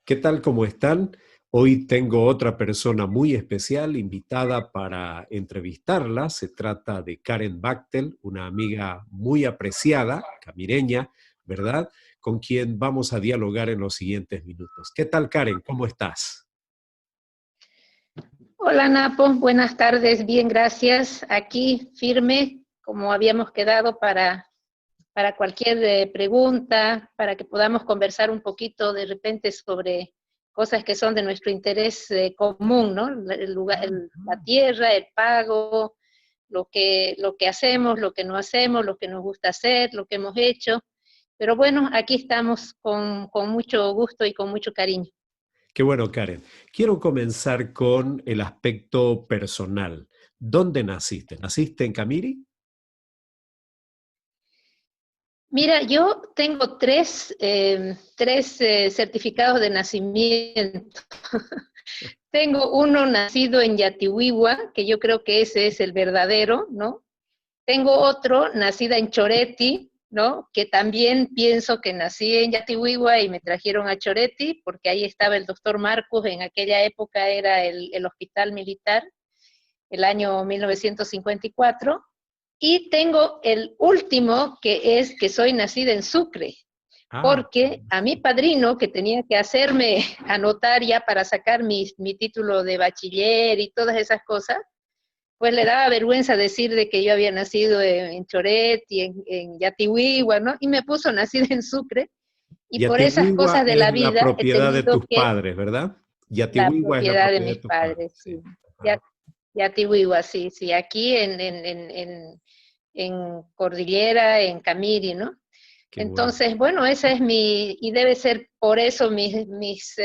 ¿Qué tal? ¿Cómo están? Hoy tengo otra persona muy especial invitada para entrevistarla. Se trata de Karen Bachtel, una amiga muy apreciada, camireña, ¿verdad? Con quien vamos a dialogar en los siguientes minutos. ¿Qué tal, Karen? ¿Cómo estás? Hola Napo, buenas tardes, bien, gracias. Aquí firme, como habíamos quedado para cualquier pregunta, para que podamos conversar un poquito de repente sobre cosas que son de nuestro interés común, ¿no? El lugar, la tierra, el pago, lo que hacemos, lo que no hacemos, lo que nos gusta hacer, lo que hemos hecho. Pero bueno, aquí estamos con mucho gusto y con mucho cariño. Qué bueno, Karen. Quiero comenzar con el aspecto personal. ¿Dónde naciste? ¿Naciste en Camiri? Mira, yo tengo tres certificados de nacimiento. Tengo uno nacido en Yatihuihua, que yo creo que ese es el verdadero, ¿no? Tengo otro nacida en Choreti, ¿no? Que también pienso que nací en Yatihuihua y me trajeron a Choreti, porque ahí estaba el doctor Marcos, en aquella época era el hospital militar, el año 1954. Y tengo el último, que es que soy nacida en Sucre, Ah, porque a mi padrino, que tenía que hacerme anotar ya para sacar mi título de bachiller y todas esas cosas, pues le daba vergüenza decir de que yo había nacido en Choret y en Yatihuihua, ¿no? Y me puso nacida en Sucre, y por esas Yatihuihua cosas de es la la vida he propiedad de tenido tus que, padres, ¿verdad? la Yatihuihua es la propiedad de propiedad de mis tus padres, padres, sí. sí. Ajá, Yatihuihua, sí, sí, aquí en Cordillera, en Camiri, ¿no? qué bueno. Entonces, bueno, esa es y debe ser por eso mis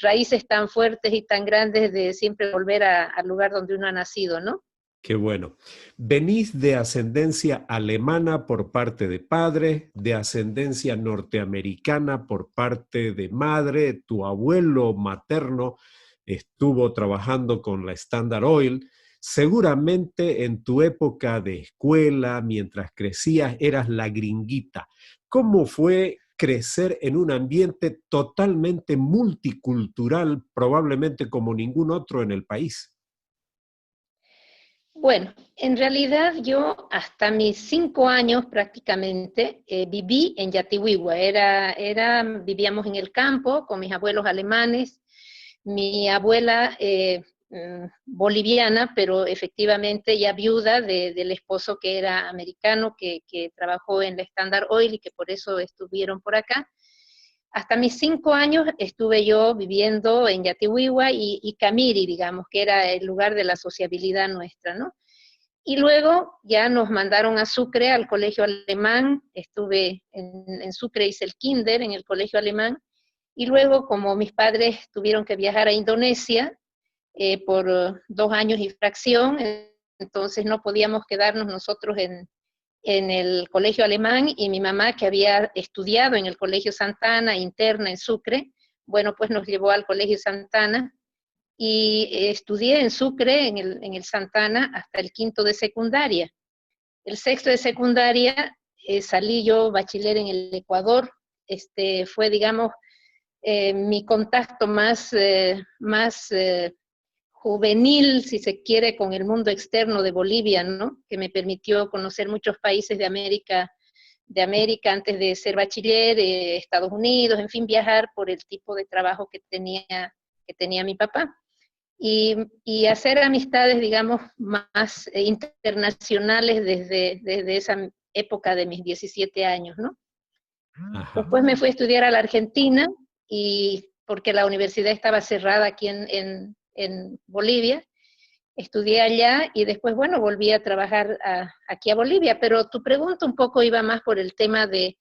raíces tan fuertes y tan grandes de siempre volver al lugar donde uno ha nacido, ¿no? Qué bueno. Venís de ascendencia alemana por parte de padre, de ascendencia norteamericana por parte de madre. Tu abuelo materno estuvo trabajando con la Standard Oil. Seguramente en tu época de escuela, mientras crecías, eras la gringuita. ¿Cómo fue crecer en un ambiente totalmente multicultural, probablemente como ningún otro en el país? Bueno, en realidad yo hasta mis 5 años prácticamente viví en Yatihuihua. Vivíamos en el campo con mis abuelos alemanes, mi abuela boliviana, pero efectivamente ya viuda del esposo que era americano, que trabajó en la Standard Oil y que por eso estuvieron por acá. Hasta mis 5 años estuve yo viviendo en Yatihuihua y Camiri, digamos, que era el lugar de la sociabilidad nuestra, ¿no? Y luego ya nos mandaron a Sucre, al colegio alemán. Estuve en Sucre, hice el kinder en el colegio alemán. Y luego, como mis padres tuvieron que viajar a Indonesia por 2 años y fracción, entonces no podíamos quedarnos nosotros en el colegio alemán, y mi mamá, que había estudiado en el colegio Santana, interna en Sucre, bueno, pues nos llevó al colegio Santana y estudié en Sucre, en el Santana, hasta el quinto de secundaria. El sexto de secundaria salí yo bachiller en el Ecuador. Fue, digamos, mi contacto más juvenil, si se quiere, con el mundo externo de Bolivia, ¿no? Que me permitió conocer muchos países de América antes de ser bachiller, Estados Unidos, en fin, viajar por el tipo de trabajo que tenía mi papá. Y hacer amistades, digamos, más internacionales desde esa época de mis 17 años, ¿no? Ajá. Después me fui a estudiar a la Argentina, y porque la universidad estaba cerrada aquí en Bolivia. Estudié allá y después, bueno, volví a trabajar aquí a Bolivia, pero tu pregunta un poco iba más por el tema de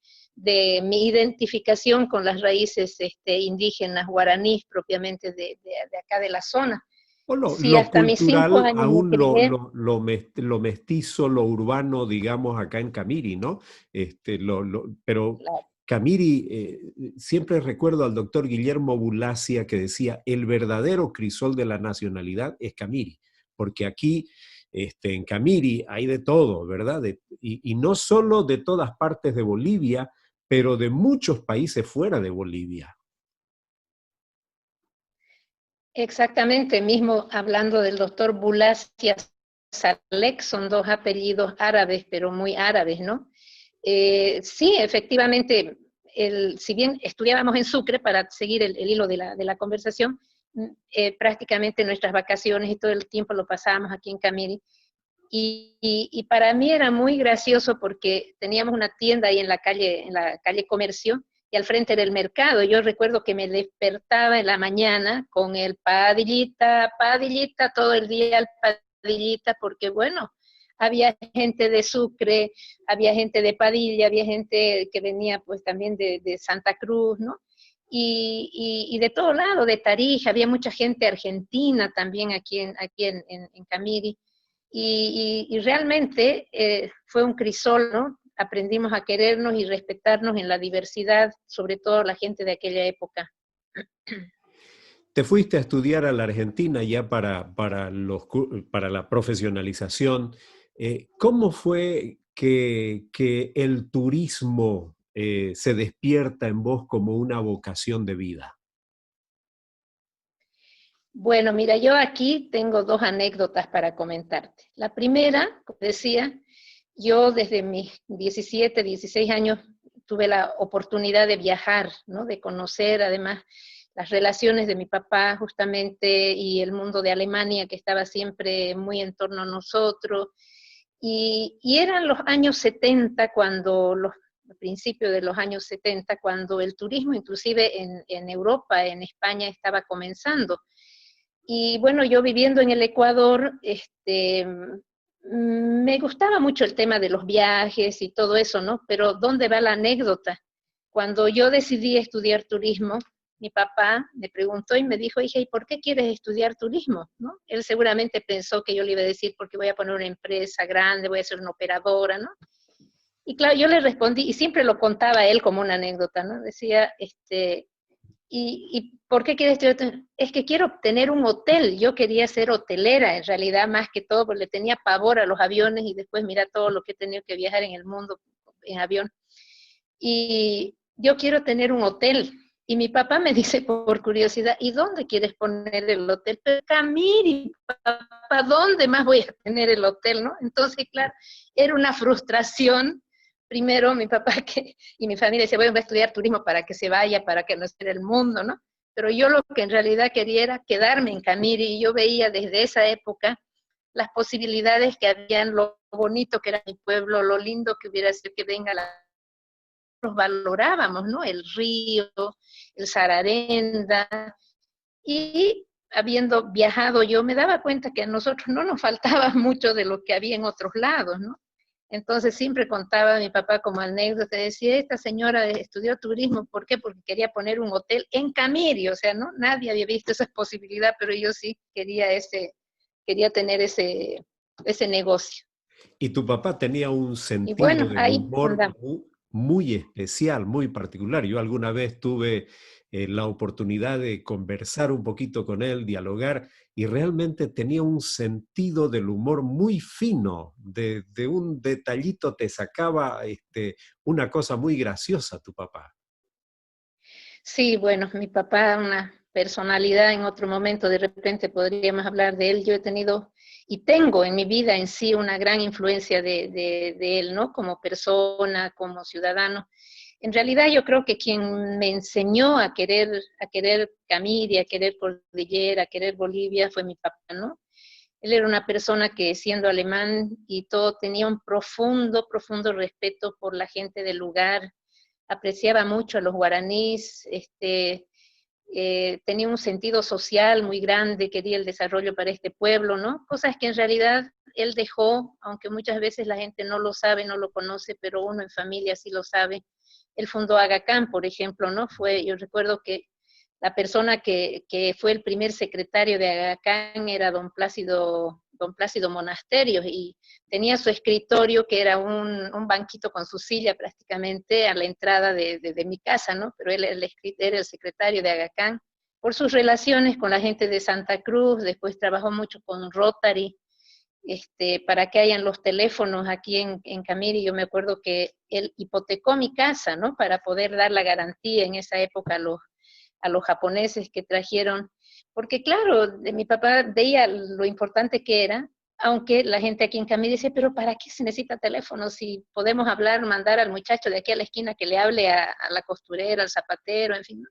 mi identificación con las raíces indígenas, guaraníes propiamente de acá de la zona. O Sí, lo hasta mis cinco cultural, años me aún crié. lo mestizo, lo urbano, digamos, acá en Camiri, ¿no? Pero Claro. Camiri, siempre recuerdo al doctor Guillermo Bulacia que decía, el verdadero crisol de la nacionalidad es Camiri, porque aquí, en Camiri hay de todo, ¿verdad? Y no solo de todas partes de Bolivia, pero de muchos países fuera de Bolivia. Exactamente, mismo hablando del doctor Bulas y Salek, son dos apellidos árabes, pero muy árabes, ¿no? Sí, efectivamente, si bien estudiábamos en Sucre, para seguir el hilo de la conversación, prácticamente nuestras vacaciones y todo el tiempo lo pasábamos aquí en Camiri. Y para mí era muy gracioso porque teníamos una tienda ahí en la calle Comercio, y al frente era el mercado. Yo recuerdo que me despertaba en la mañana con el padillita, padillita, todo el día el padillita, porque bueno, había gente de Sucre, había gente de Padilla, había gente que venía pues también de Santa Cruz, ¿no? Y de todo lado, de Tarija, había mucha gente argentina también aquí en Camiri. Y realmente fue un crisol, ¿no? Aprendimos a querernos y respetarnos en la diversidad, sobre todo la gente de aquella época. Te fuiste a estudiar a la Argentina ya para la profesionalización. ¿Cómo fue que el turismo se despierta en vos como una vocación de vida? Bueno, mira, yo aquí tengo dos anécdotas para comentarte. La primera, como decía, yo desde mis 17, 16 años tuve la oportunidad de viajar, ¿no? De conocer además las relaciones de mi papá justamente y el mundo de Alemania que estaba siempre muy en torno a nosotros. Y eran los años 70 cuando a principios de los años 70, cuando el turismo inclusive en Europa, en España, estaba comenzando. Y bueno, yo viviendo en el Ecuador, me gustaba mucho el tema de los viajes y todo eso, ¿no? Pero ¿dónde va la anécdota? Cuando yo decidí estudiar turismo, mi papá me preguntó y me dijo, hija, ¿y por qué quieres estudiar turismo? ¿No? Él seguramente pensó que yo le iba a decir, porque voy a poner una empresa grande, voy a ser una operadora, ¿no? Y claro, yo le respondí, y siempre lo contaba él como una anécdota, ¿no? Decía, ¿y por qué quieres estudiar? Es que quiero tener un hotel. Yo quería ser hotelera, en realidad, más que todo, porque le tenía pavor a los aviones y después mira todo lo que he tenido que viajar en el mundo en avión. Y yo quiero tener un hotel. Y mi papá me dice por curiosidad, ¿y dónde quieres poner el hotel? Pero Camiri, papá, ¿dónde más voy a tener el hotel, no? Entonces, claro, era una frustración. Primero, mi papá y mi familia decía, bueno, voy a estudiar turismo para que se vaya, para que no esté el mundo, ¿no? Pero yo lo que en realidad quería era quedarme en Camiri, y yo veía desde esa época las posibilidades que habían, lo bonito que era mi pueblo, lo lindo que hubiera sido que venga la nos valorábamos, ¿no? El río, el Sararenda, y habiendo viajado yo me daba cuenta que a nosotros no nos faltaba mucho de lo que había en otros lados, ¿no? Entonces siempre contaba a mi papá como anécdota, decía, esta señora estudió turismo, ¿por qué? Porque quería poner un hotel en Camiri, o sea, ¿no? Nadie había visto esa posibilidad, pero yo sí quería tener ese negocio. Y tu papá tenía un Y sentido bueno, del ahí humor andamos. muy especial, muy particular. Yo alguna vez tuve la oportunidad de conversar un poquito con él, dialogar, y realmente tenía un sentido del humor muy fino. De un detallito te sacaba una cosa muy graciosa tu papá. Sí, bueno, mi papá, una personalidad, en otro momento de repente podríamos hablar de él. Yo he tenido y tengo en mi vida en sí una gran influencia de él, ¿no? Como persona, como ciudadano. En realidad yo creo que quien me enseñó a querer Camiri, a querer Cordillera, a querer Bolivia fue mi papá, ¿no? Él era una persona que siendo alemán y todo tenía un profundo, profundo respeto por la gente del lugar, apreciaba mucho a los guaraníes, tenía un sentido social muy grande, quería el desarrollo para este pueblo, ¿no? Cosas que en realidad él dejó, aunque muchas veces la gente no lo sabe, no lo conoce, pero uno en familia sí lo sabe. Él fundó Agacán, por ejemplo, ¿no? Yo recuerdo que la persona que fue el primer secretario de Agacán era don Plácido Monasterios, y tenía su escritorio que era un banquito con su silla prácticamente a la entrada de mi casa, ¿no? Pero él era el secretario de Agacán. Por sus relaciones con la gente de Santa Cruz, después trabajó mucho con Rotary, para que hayan los teléfonos aquí en Camiri. Yo me acuerdo que él hipotecó mi casa, ¿no? Para poder dar la garantía en esa época a los japoneses que trajeron, porque claro, mi papá veía lo importante que era, aunque la gente aquí en Camí dice, pero ¿para qué se necesita teléfono si podemos hablar, mandar al muchacho de aquí a la esquina que le hable a la costurera, al zapatero, en fin?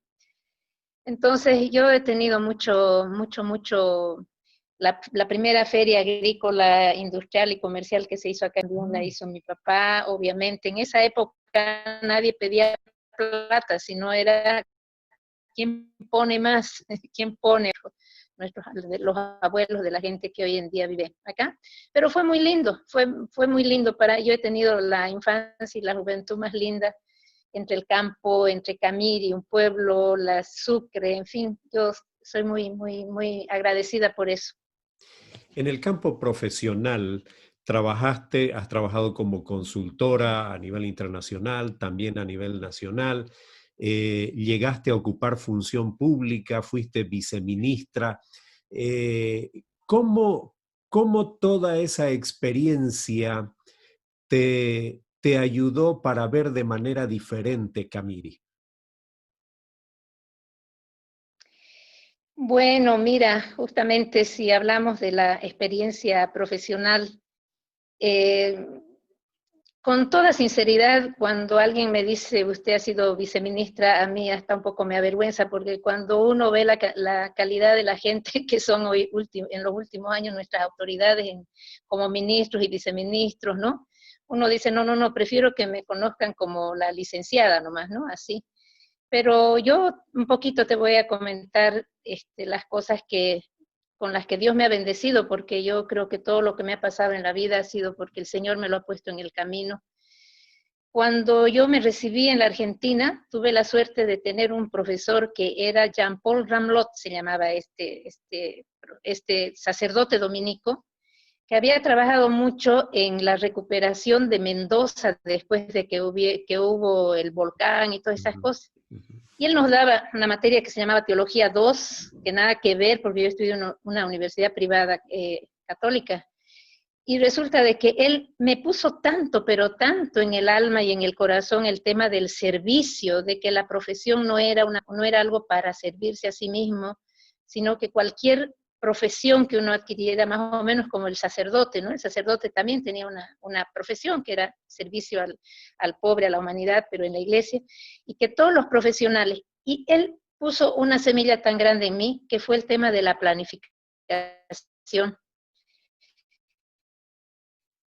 Entonces yo he tenido mucho, la primera feria agrícola, industrial y comercial que se hizo acá en Lima la hizo mi papá, obviamente. En esa época nadie pedía plata, sino era quién pone más, quién pone los abuelos de la gente que hoy en día vive acá. Pero fue muy lindo, fue muy lindo yo he tenido la infancia y la juventud más linda entre el campo, entre Camiri, un pueblo, la Sucre, en fin, yo soy muy agradecida por eso. En el campo profesional, has trabajado como consultora a nivel internacional, también a nivel nacional, llegaste a ocupar función pública, fuiste viceministra. Eh, ¿cómo, ¿Cómo toda esa experiencia te ayudó para ver de manera diferente Camiri? Bueno, mira, justamente si hablamos de la experiencia profesional, eh, con toda sinceridad, cuando alguien me dice, usted ha sido viceministra, a mí hasta un poco me avergüenza, porque cuando uno ve la calidad de la gente que son hoy en los últimos años nuestras autoridades como ministros y viceministros, ¿no? Uno dice, no, prefiero que me conozcan como la licenciada nomás, ¿no? Así. Pero yo un poquito te voy a comentar las cosas con las que Dios me ha bendecido, porque yo creo que todo lo que me ha pasado en la vida ha sido porque el Señor me lo ha puesto en el camino. Cuando yo me recibí en la Argentina, tuve la suerte de tener un profesor que era Jean-Paul Ramlot, se llamaba este sacerdote dominico, que había trabajado mucho en la recuperación de Mendoza después de que hubo el volcán y todas esas cosas. Y él nos daba una materia que se llamaba Teología 2, que nada que ver, porque yo estudié en una universidad privada católica. Y resulta de que él me puso tanto, pero tanto en el alma y en el corazón el tema del servicio, de que la profesión no era algo para servirse a sí mismo, sino que cualquier profesión que uno adquiriera, más o menos como el sacerdote, ¿no? El sacerdote también tenía una profesión que era servicio al pobre, a la humanidad, pero en la iglesia, y que todos los profesionales, y él puso una semilla tan grande en mí, que fue el tema de la planificación.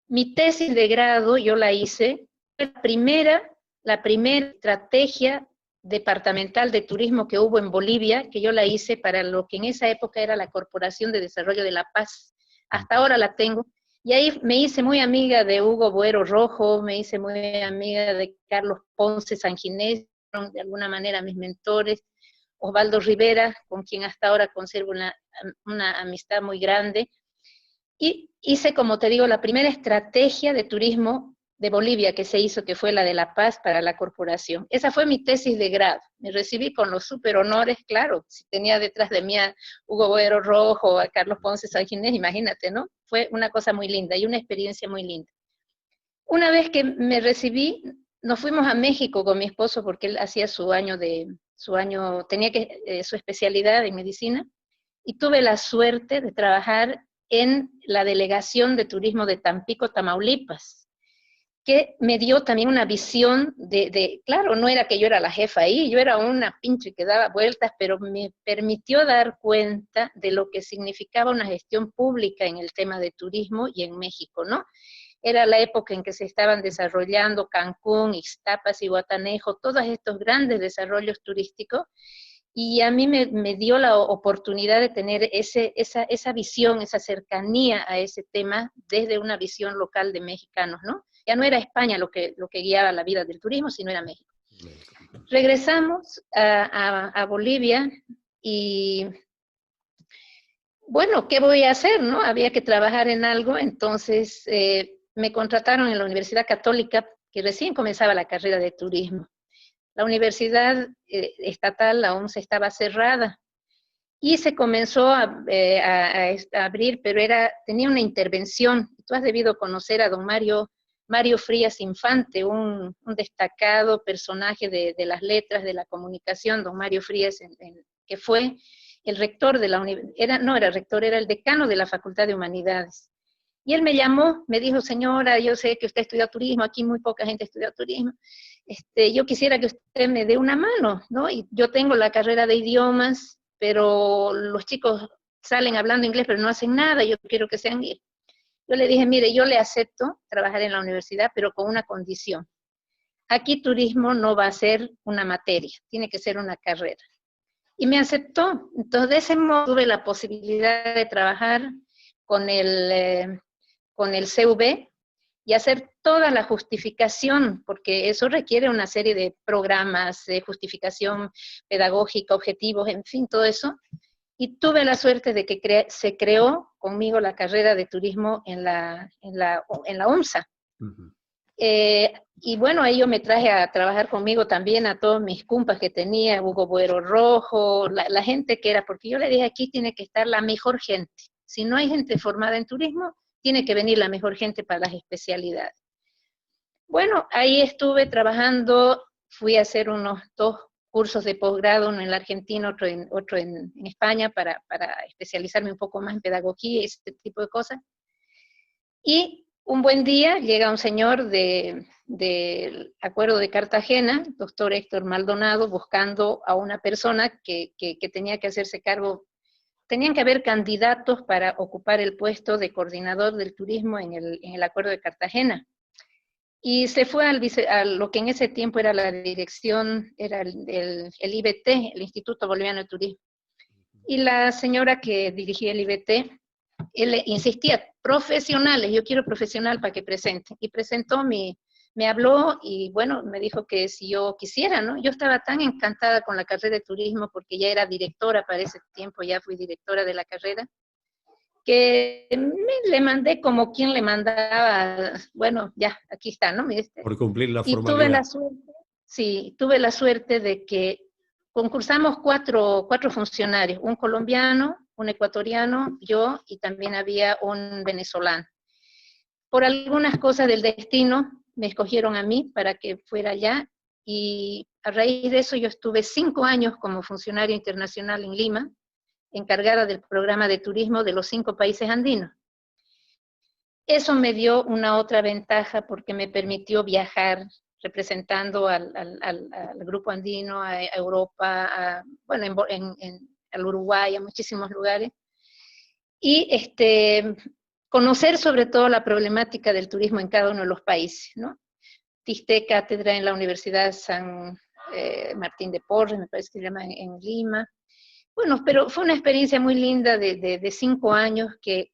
Mi tesis de grado yo la hice, la primera estrategia departamental de turismo que hubo en Bolivia, que yo la hice para lo que en esa época era la Corporación de Desarrollo de la Paz. Hasta ahora la tengo. Y ahí me hice muy amiga de Hugo Boero Rojo, me hice muy amiga de Carlos Ponce Sanginés, de alguna manera mis mentores, Osvaldo Rivera, con quien hasta ahora conservo una amistad muy grande. Y hice, como te digo, la primera estrategia de turismo de Bolivia que se hizo, que fue la de La Paz para la corporación. Esa fue mi tesis de grado. Me recibí con los super honores, claro, si tenía detrás de mí a Hugo Boero Rojo, a Carlos Ponce Salginés, imagínate, ¿no? Fue una cosa muy linda y una experiencia muy linda. Una vez que me recibí, nos fuimos a México con mi esposo porque él hacía tenía su especialidad en medicina, y tuve la suerte de trabajar en la Delegación de Turismo de Tampico, Tamaulipas, que me dio también una visión claro, no era que yo era la jefa ahí, yo era una pinche que daba vueltas, pero me permitió dar cuenta de lo que significaba una gestión pública en el tema de turismo y en México, ¿no? Era la época en que se estaban desarrollando Cancún, Ixtapas y Guatanejo, todos estos grandes desarrollos turísticos, y a mí me dio la oportunidad de tener esa visión, esa cercanía a ese tema desde una visión local de mexicanos, ¿no? Ya no era España lo que guiaba la vida del turismo, sino era México. Regresamos a Bolivia y, bueno, ¿qué voy a hacer, no? Había que trabajar en algo, entonces me contrataron en la Universidad Católica, que recién comenzaba la carrera de turismo. La universidad estatal, la UNCE, estaba cerrada y se comenzó a abrir, pero tenía una intervención. Tú has debido conocer a don Mario Mario Frías Infante, un destacado personaje de las letras, de la comunicación, don Mario Frías, que fue el rector de la universidad, no era rector, era el decano de la Facultad de Humanidades. Y él me llamó, me dijo, señora, yo sé que usted estudia turismo, aquí muy poca gente estudia turismo, yo quisiera que usted me dé una mano, ¿no? Y yo tengo la carrera de idiomas, pero los chicos salen hablando inglés, pero no hacen nada, yo quiero que sean guías. Yo le dije, mire, yo le acepto trabajar en la universidad, pero con una condición. Aquí turismo no va a ser una materia, tiene que ser una carrera. Y me aceptó. Entonces, de ese modo tuve la posibilidad de trabajar con el CV y hacer toda la justificación, porque eso requiere una serie de programas de justificación pedagógica, objetivos, en fin, todo eso. Y tuve la suerte de que se creó conmigo la carrera de turismo en la UNSA. Uh-huh. Y bueno, ahí yo me traje a trabajar conmigo también a todos mis compas que tenía, Hugo Buero Rojo, la gente que era, porque yo le dije, aquí tiene que estar la mejor gente. Si no hay gente formada en turismo, tiene que venir la mejor gente para las especialidades. Bueno, ahí estuve trabajando, fui a hacer unos 2 cursos de posgrado, uno en la Argentina, otro en España, para especializarme un poco más en pedagogía y ese tipo de cosas. Y un buen día llega un señor del Acuerdo de Cartagena, doctor Héctor Maldonado, buscando a una persona que tenía que hacerse cargo. Tenían que haber candidatos para ocupar el puesto de coordinador del turismo en el Acuerdo de Cartagena. Y se fue a lo que en ese tiempo era la dirección, era el IBT, el Instituto Boliviano de Turismo. Y la señora que dirigía el IBT, él insistía, profesionales, yo quiero profesional para que presente. Y presentó me habló y bueno, me dijo que si yo quisiera, ¿no? Yo estaba tan encantada con la carrera de turismo porque ya era directora para ese tiempo, ya fui directora de la carrera, que le mandé como quien le mandaba, bueno, ya, aquí está, ¿no? Por cumplir la y formalidad. tuve la suerte de que concursamos cuatro funcionarios, un colombiano, un ecuatoriano, yo, y también había un venezolano. Por algunas cosas del destino, me escogieron a mí para que fuera allá, y a raíz de eso yo estuve 5 años como funcionaria internacional en Lima, encargada del programa de turismo de los 5 países andinos. Eso me dio una otra ventaja porque me permitió viajar representando al grupo andino, a Europa, al Uruguay, a muchísimos lugares. Y conocer sobre todo la problemática del turismo en cada uno de los países, ¿no? Dicté cátedra en la Universidad San Martín de Porres, me parece que se llama en Lima. Bueno, pero fue una experiencia muy linda de 5 años que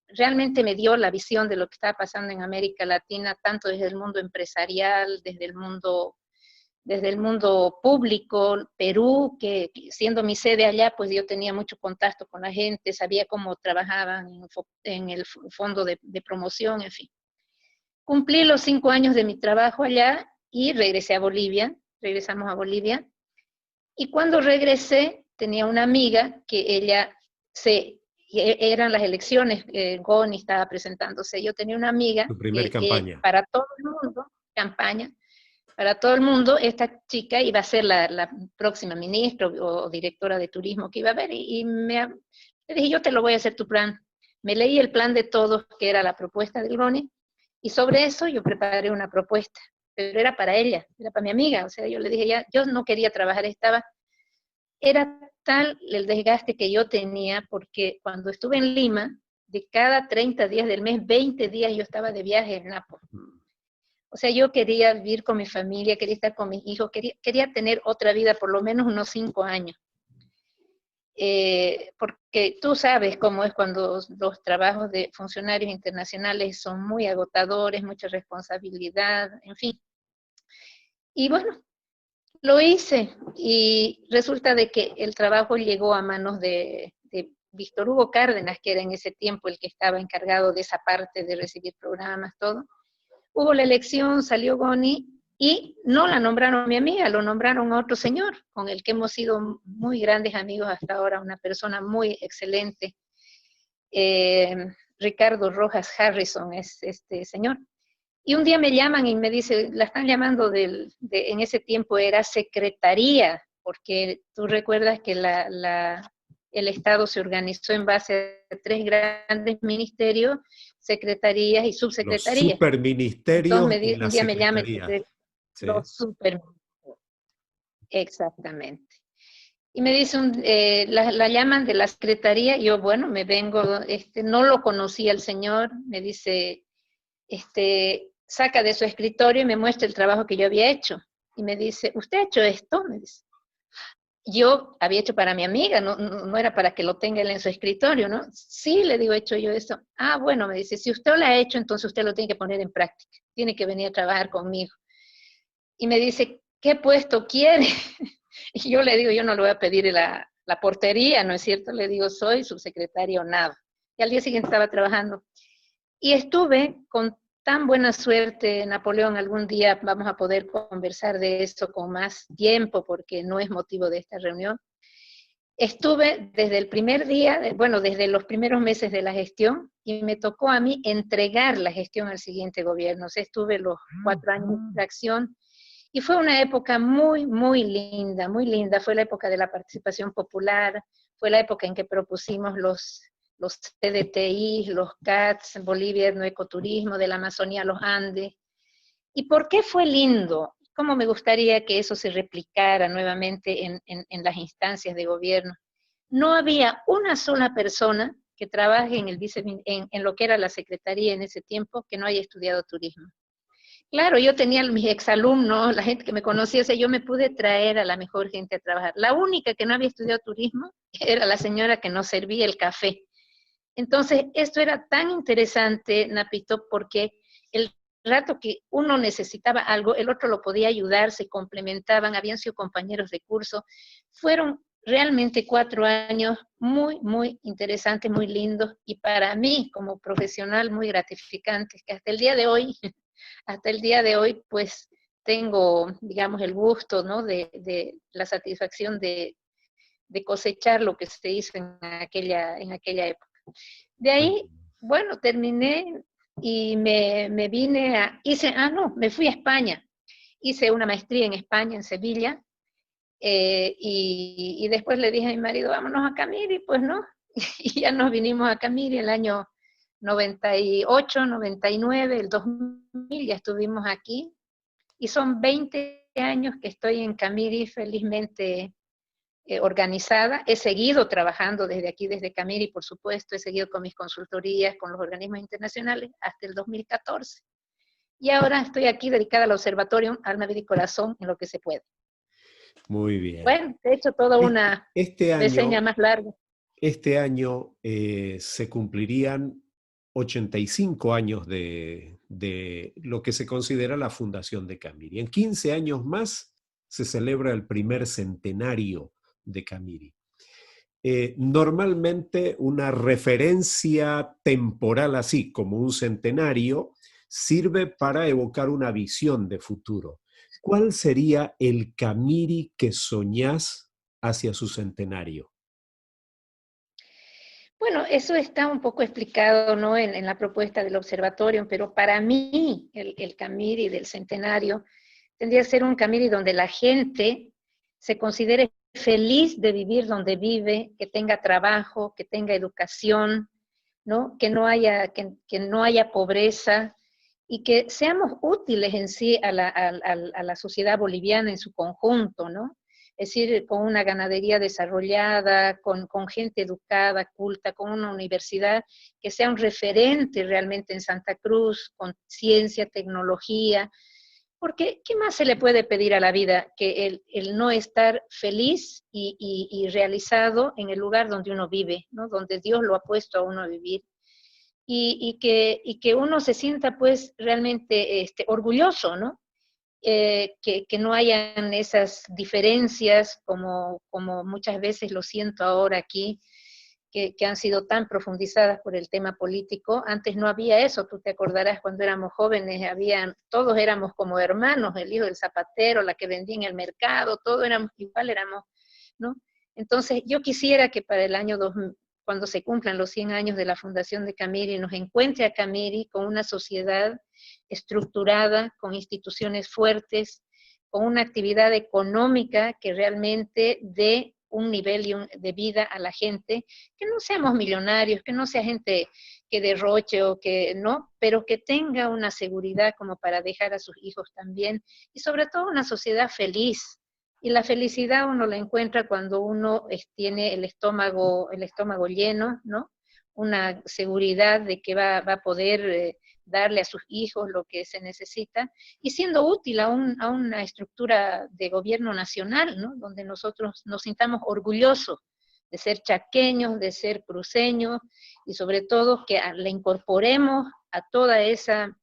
realmente me dio la visión de lo que estaba pasando en América Latina, tanto desde el mundo empresarial, desde el mundo público. Perú, que siendo mi sede allá, pues yo tenía mucho contacto con la gente, sabía cómo trabajaban en el fondo de promoción, en fin. Cumplí los 5 años de mi trabajo allá y regresamos a Bolivia, y cuando regresé tenía una amiga que eran las elecciones, Goni estaba presentándose, yo tenía una amiga tu primer campaña. Para todo el mundo, para todo el mundo, esta chica iba a ser la próxima ministra o directora de turismo que iba a haber, y le dije, yo te lo voy a hacer tu plan. Me leí el plan de todos, que era la propuesta del Goni, y sobre eso yo preparé una propuesta, pero era para ella, era para mi amiga, o sea, yo le dije, ya, yo no quería trabajar, era tal el desgaste que yo tenía, porque cuando estuve en Lima, de cada 30 días del mes, 20 días yo estaba de viaje en Nápoles. O sea, yo quería vivir con mi familia, quería estar con mis hijos, quería tener otra vida, por lo menos unos 5 años. Porque tú sabes cómo es cuando los trabajos de funcionarios internacionales son muy agotadores, mucha responsabilidad, en fin. Y bueno, lo hice, y resulta de que el trabajo llegó a manos de Víctor Hugo Cárdenas, que era en ese tiempo el que estaba encargado de esa parte de recibir programas, todo. Hubo la elección, salió Goni, y no la nombraron a mi amiga, lo nombraron a otro señor, con el que hemos sido muy grandes amigos hasta ahora, una persona muy excelente. Ricardo Rojas Harrison es este señor. Y un día me llaman y me dice, la están llamando en ese tiempo era secretaría, porque tú recuerdas que el Estado se organizó en base a tres grandes ministerios, secretarías y Los subsecretarías. superministerios y Entonces un las día me llama y secretarías. dice, ¿Sí? los super, exactamente. Y me dice, la llaman de la secretaría, y yo, bueno, me vengo, no lo conocía el señor, me dice, saca de su escritorio y me muestra el trabajo que yo había hecho. Y me dice, ¿usted ha hecho esto? Me dice. Yo había hecho para mi amiga, no era para que lo tenga él en su escritorio, ¿no? Sí, le digo, he hecho yo esto. Ah, bueno, me dice, si usted lo ha hecho, entonces usted lo tiene que poner en práctica. Tiene que venir a trabajar conmigo. Y me dice, ¿qué puesto quiere? Y yo le digo, yo no le voy a pedir la portería, ¿no es cierto? Le digo, soy subsecretario nada. Y al día siguiente estaba trabajando. Y estuve con tan buena suerte, Napoleón, algún día vamos a poder conversar de esto con más tiempo, porque no es motivo de esta reunión. Estuve desde el primer día, bueno, desde los primeros meses de la gestión, y me tocó a mí entregar la gestión al siguiente gobierno. O sea, estuve los 4 años de acción, y fue una época muy, muy linda, muy linda. Fue la época de la participación popular, fue la época en que propusimos los CDTI, los CATS, Bolivia Etnoecoturismo, de la Amazonía a los Andes. ¿Y por qué fue lindo? ¿Cómo me gustaría que eso se replicara nuevamente en las instancias de gobierno? No había una sola persona que trabaje en lo que era la secretaría en ese tiempo que no haya estudiado turismo. Claro, yo tenía mis exalumnos, la gente que me conocía, o sea, yo me pude traer a la mejor gente a trabajar. La única que no había estudiado turismo era la señora que nos servía el café. Entonces, esto era tan interesante, Napito, porque el rato que uno necesitaba algo, el otro lo podía ayudar, se complementaban, habían sido compañeros de curso. Fueron realmente 4 años muy, muy interesantes, muy lindos, y para mí como profesional muy gratificantes, que hasta el día de hoy, hasta el día de hoy, pues tengo, digamos, el gusto, ¿no? De la satisfacción de cosechar lo que se hizo en aquella época. De ahí, bueno, terminé y me vine me fui a España. Hice una maestría en España, en Sevilla, y después le dije a mi marido, vámonos a Camiri, pues no, y ya nos vinimos a Camiri el año 98, 99, el 2000, ya estuvimos aquí, y son 20 años que estoy en Camiri, felizmente organizada. He seguido trabajando desde aquí, desde Camiri, por supuesto, he seguido con mis consultorías, con los organismos internacionales, hasta el 2014. Y ahora estoy aquí dedicada al Observatorio Alma, Vida y Corazón en lo que se puede. Muy bien. Bueno, he hecho toda una Este reseña año, más larga. este año se cumplirían 85 años de lo que se considera la fundación de Camiri. En 15 años más se celebra el primer centenario de Camiri. Normalmente una referencia temporal así como un centenario sirve para evocar una visión de futuro. ¿Cuál sería el Camiri que soñás hacia su centenario? Bueno, eso está un poco explicado, ¿no? en la propuesta del observatorio, pero para mí el Camiri del centenario tendría que ser un Camiri donde la gente se considere feliz de vivir donde vive, que tenga trabajo, que tenga educación, ¿no? Que no haya pobreza, y que seamos útiles en sí a la sociedad boliviana en su conjunto, ¿no? Es decir, con una ganadería desarrollada, con gente educada, culta, con una universidad que sea un referente realmente en Santa Cruz, con ciencia, tecnología, porque ¿qué más se le puede pedir a la vida que el no estar feliz y realizado en el lugar donde uno vive, ¿no? Donde Dios lo ha puesto a uno a vivir? Y que uno se sienta pues realmente orgulloso, ¿no? Que no hayan esas diferencias como muchas veces lo siento ahora aquí, que han sido tan profundizadas por el tema político. Antes no había eso, tú te acordarás cuando éramos jóvenes, todos éramos como hermanos, el hijo del zapatero, la que vendía en el mercado, todos éramos igual, ¿no? Entonces yo quisiera que para el año cuando se cumplan los 100 años de la fundación de Camiri, nos encuentre a Camiri con una sociedad estructurada, con instituciones fuertes, con una actividad económica que realmente dé un nivel de vida a la gente, que no seamos millonarios, que no sea gente que derroche o que no, pero que tenga una seguridad como para dejar a sus hijos también, y sobre todo una sociedad feliz. Y la felicidad uno la encuentra cuando uno tiene el estómago lleno, ¿no? Una seguridad de que va a poder darle a sus hijos lo que se necesita, y siendo útil a una estructura de gobierno nacional, ¿no? Donde nosotros nos sintamos orgullosos de ser chaqueños, de ser cruceños, y sobre todo que le incorporemos a toda esa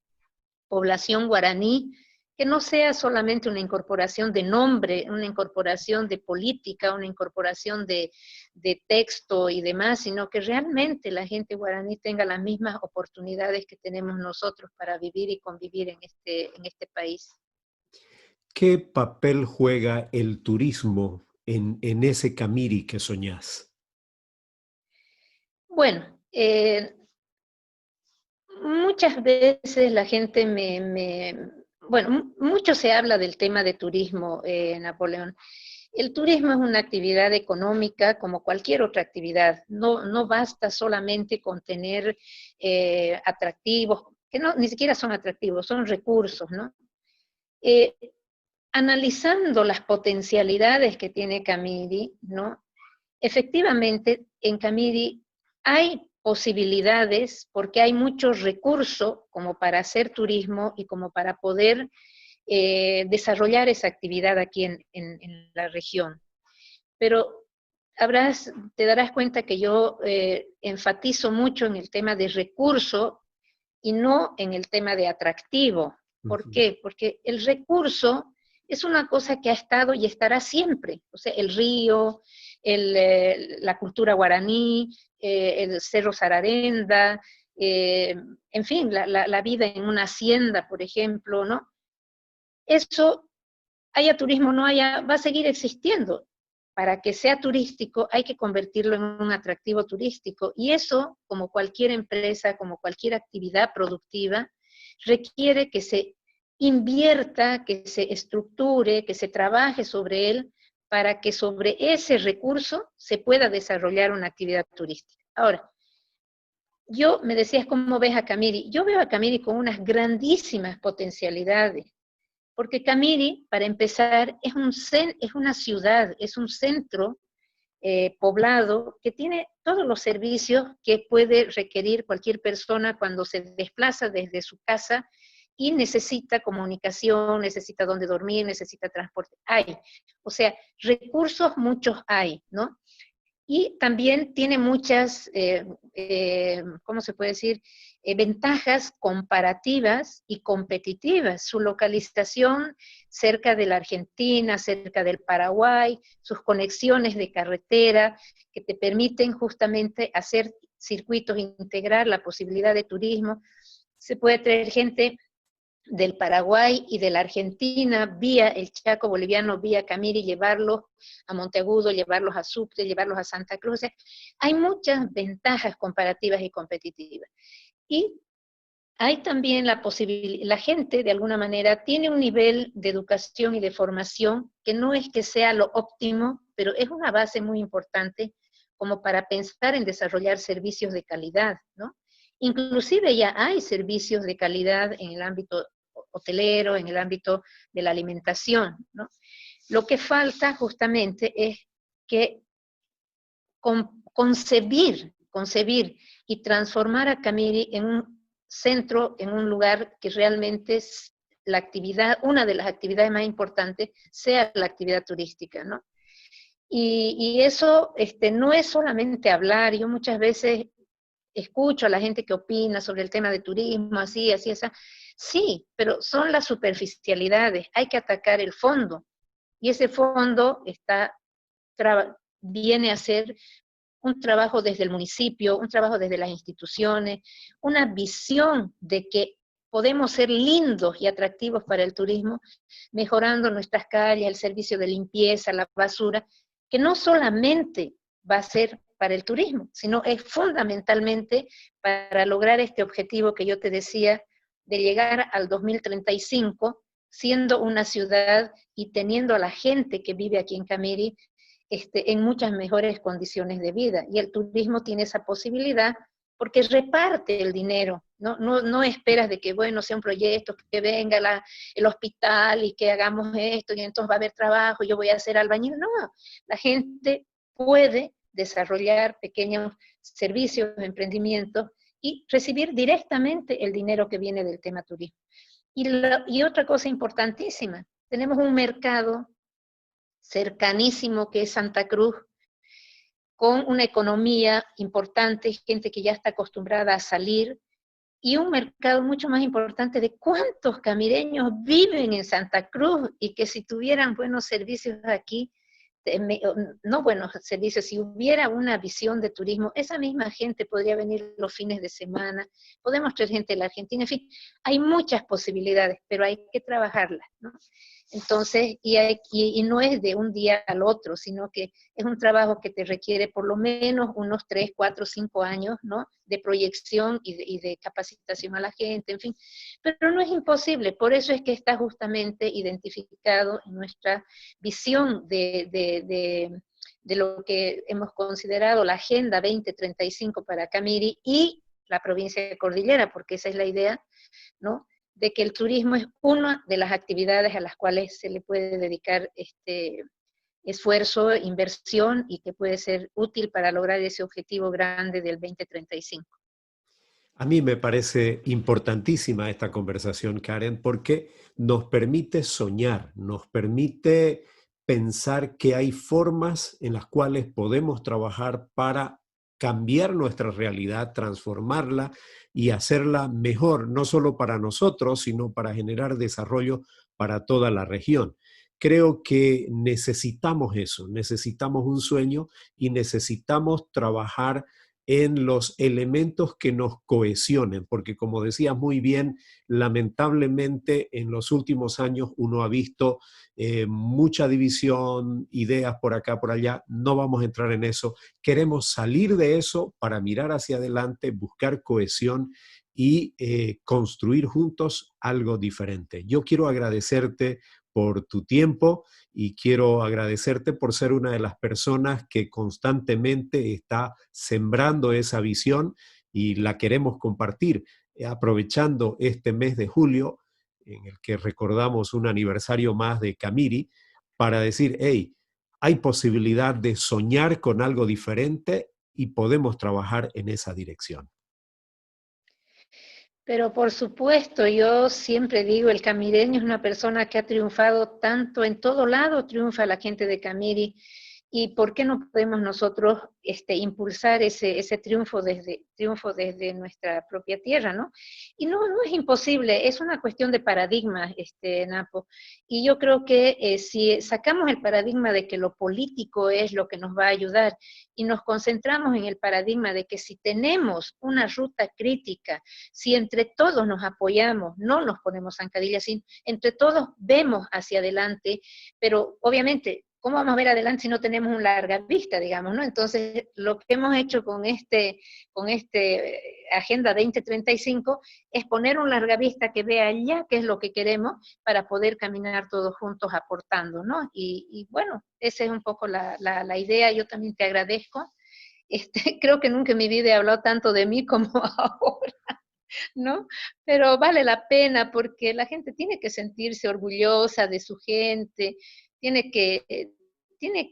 población guaraní, que no sea solamente una incorporación de nombre, una incorporación de política, una incorporación de texto y demás, sino que realmente la gente guaraní tenga las mismas oportunidades que tenemos nosotros para vivir y convivir en este país. ¿Qué papel juega el turismo en ese Camiri que soñás? Bueno, muchas veces la gente bueno, mucho se habla del tema de turismo, Napoleón. El turismo es una actividad económica como cualquier otra actividad. No basta solamente con tener atractivos, que ni siquiera son atractivos, son recursos, ¿no? Eh, Analizando las potencialidades que tiene Camiri, ¿no? Efectivamente, en Camiri hay posibilidades porque hay mucho recurso como para hacer turismo y como para poder desarrollar esa actividad aquí en la región. Pero te darás cuenta que yo enfatizo mucho en el tema de recurso y no en el tema de atractivo. ¿Por qué? Porque el recurso es una cosa que ha estado y estará siempre. O sea, el río, la cultura guaraní, el Cerro Sararenda, en fin, la vida en una hacienda, por ejemplo, ¿no? Eso, haya turismo o no haya, va a seguir existiendo. Para que sea turístico hay que convertirlo en un atractivo turístico, y eso, como cualquier empresa, como cualquier actividad productiva, requiere que se invierta, que se estructure, que se trabaje sobre él, para que sobre ese recurso se pueda desarrollar una actividad turística. Ahora, me decías cómo ves a Camiri. Yo veo a Camiri con unas grandísimas potencialidades, porque Camiri, para empezar, es una ciudad, es un centro poblado que tiene todos los servicios que puede requerir cualquier persona cuando se desplaza desde su casa y necesita comunicación, necesita dónde dormir, necesita transporte. Hay, o sea, recursos muchos hay, ¿no? Y también tiene muchas, ¿cómo se puede decir? Ventajas comparativas y competitivas. Su localización cerca de la Argentina, cerca del Paraguay, sus conexiones de carretera que te permiten justamente hacer circuitos, integrar la posibilidad de turismo. Se puede traer gente del Paraguay y de la Argentina vía el Chaco boliviano, vía Camiri, llevarlos a Monteagudo, llevarlos a Sucre, llevarlos a Santa Cruz. O sea, hay muchas ventajas comparativas y competitivas. Y hay también la posibilidad, la gente de alguna manera tiene un nivel de educación y de formación que no es que sea lo óptimo, pero es una base muy importante como para pensar en desarrollar servicios de calidad, ¿no? Inclusive ya hay servicios de calidad en el ámbito hotelero, en el ámbito de la alimentación, ¿no? Lo que falta justamente es que concebir y transformar a Camiri en un centro, en un lugar que realmente es la actividad, una de las actividades más importantes, sea la actividad turística, ¿no? Y eso no es solamente hablar. Yo muchas veces escucho a la gente que opina sobre el tema de turismo, así, esa. Sí, pero son las superficialidades, hay que atacar el fondo. Y ese fondo viene a ser un trabajo desde el municipio, un trabajo desde las instituciones, una visión de que podemos ser lindos y atractivos para el turismo, mejorando nuestras calles, el servicio de limpieza, la basura, que no solamente va a ser para el turismo, sino es fundamentalmente para lograr este objetivo que yo te decía, de llegar al 2035 siendo una ciudad y teniendo a la gente que vive aquí en Camiri en muchas mejores condiciones de vida. Y el turismo tiene esa posibilidad porque reparte el dinero, no esperas de que, bueno, sea un proyecto, que venga el hospital y que hagamos esto y entonces va a haber trabajo, yo voy a hacer albañil. No, la gente puede desarrollar pequeños servicios, emprendimientos y recibir directamente el dinero que viene del tema turismo. Y otra cosa importantísima, tenemos un mercado cercanísimo que es Santa Cruz, con una economía importante, gente que ya está acostumbrada a salir, y un mercado mucho más importante de cuántos camireños viven en Santa Cruz y que si tuvieran buenos servicios aquí, no buenos servicios, si hubiera una visión de turismo, esa misma gente podría venir los fines de semana, podemos traer gente de la Argentina, en fin, hay muchas posibilidades, pero hay que trabajarlas, ¿no? Entonces, y no es de un día al otro, sino que es un trabajo que te requiere por lo menos unos 3, 4, 5 años, ¿no? De proyección y de capacitación a la gente, en fin. Pero no es imposible, por eso es que está justamente identificado en nuestra visión de lo que hemos considerado la Agenda 2035 para Camiri y la provincia de Cordillera, porque esa es la idea, ¿no? De que el turismo es una de las actividades a las cuales se le puede dedicar esfuerzo, inversión y que puede ser útil para lograr ese objetivo grande del 2035. A mí me parece importantísima esta conversación, Karen, porque nos permite soñar, nos permite pensar que hay formas en las cuales podemos trabajar para cambiar nuestra realidad, transformarla y hacerla mejor, no solo para nosotros, sino para generar desarrollo para toda la región. Creo que necesitamos eso, necesitamos un sueño y necesitamos trabajar en los elementos que nos cohesionen, porque como decías muy bien, lamentablemente en los últimos años uno ha visto mucha división, ideas por acá, por allá, no vamos a entrar en eso, queremos salir de eso para mirar hacia adelante, buscar cohesión y construir juntos algo diferente. Yo quiero agradecerte por tu tiempo y quiero agradecerte por ser una de las personas que constantemente está sembrando esa visión y la queremos compartir, aprovechando este mes de julio en el que recordamos un aniversario más de Camiri, para decir, hey, hay posibilidad de soñar con algo diferente y podemos trabajar en esa dirección. Pero por supuesto, yo siempre digo, el camireño es una persona que ha triunfado tanto, en todo lado triunfa la gente de Camiri, y ¿por qué no podemos nosotros impulsar ese triunfo desde nuestra propia tierra, ¿no? Y no es imposible, es una cuestión de paradigma, Napo. Y yo creo que si sacamos el paradigma de que lo político es lo que nos va a ayudar y nos concentramos en el paradigma de que si tenemos una ruta crítica, si entre todos nos apoyamos, no nos ponemos zancadillas, si entre todos vemos hacia adelante, pero obviamente, ¿cómo vamos a ver adelante si no tenemos un larga vista, digamos, ¿no? Entonces, lo que hemos hecho con Agenda 2035 es poner un larga vista que vea ya qué es lo que queremos para poder caminar todos juntos aportando, ¿no? Y bueno, esa es un poco la idea. Yo también te agradezco. Creo que nunca en mi vida he hablado tanto de mí como ahora, ¿no? Pero vale la pena porque la gente tiene que sentirse orgullosa de su gente,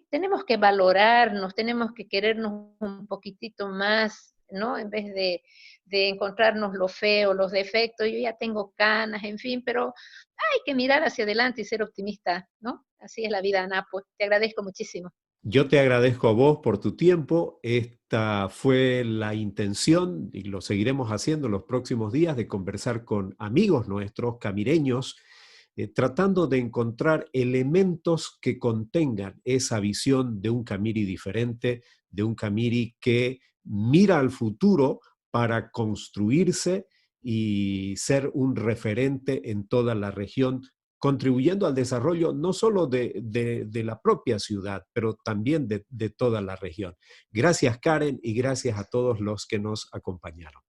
tenemos que valorarnos, tenemos que querernos un poquitito más, ¿no? En vez de encontrarnos lo feo, los defectos, yo ya tengo canas, en fin, pero hay que mirar hacia adelante y ser optimista, ¿no? Así es la vida, Ana, pues te agradezco muchísimo. Yo te agradezco a vos por tu tiempo. Esta fue la intención y lo seguiremos haciendo en los próximos días de conversar con amigos nuestros, camireños, tratando de encontrar elementos que contengan esa visión de un Camiri diferente, de un Camiri que mira al futuro para construirse y ser un referente en toda la región contribuyendo al desarrollo no solo de la propia ciudad, pero también de toda la región. Gracias, Karen, y gracias a todos los que nos acompañaron.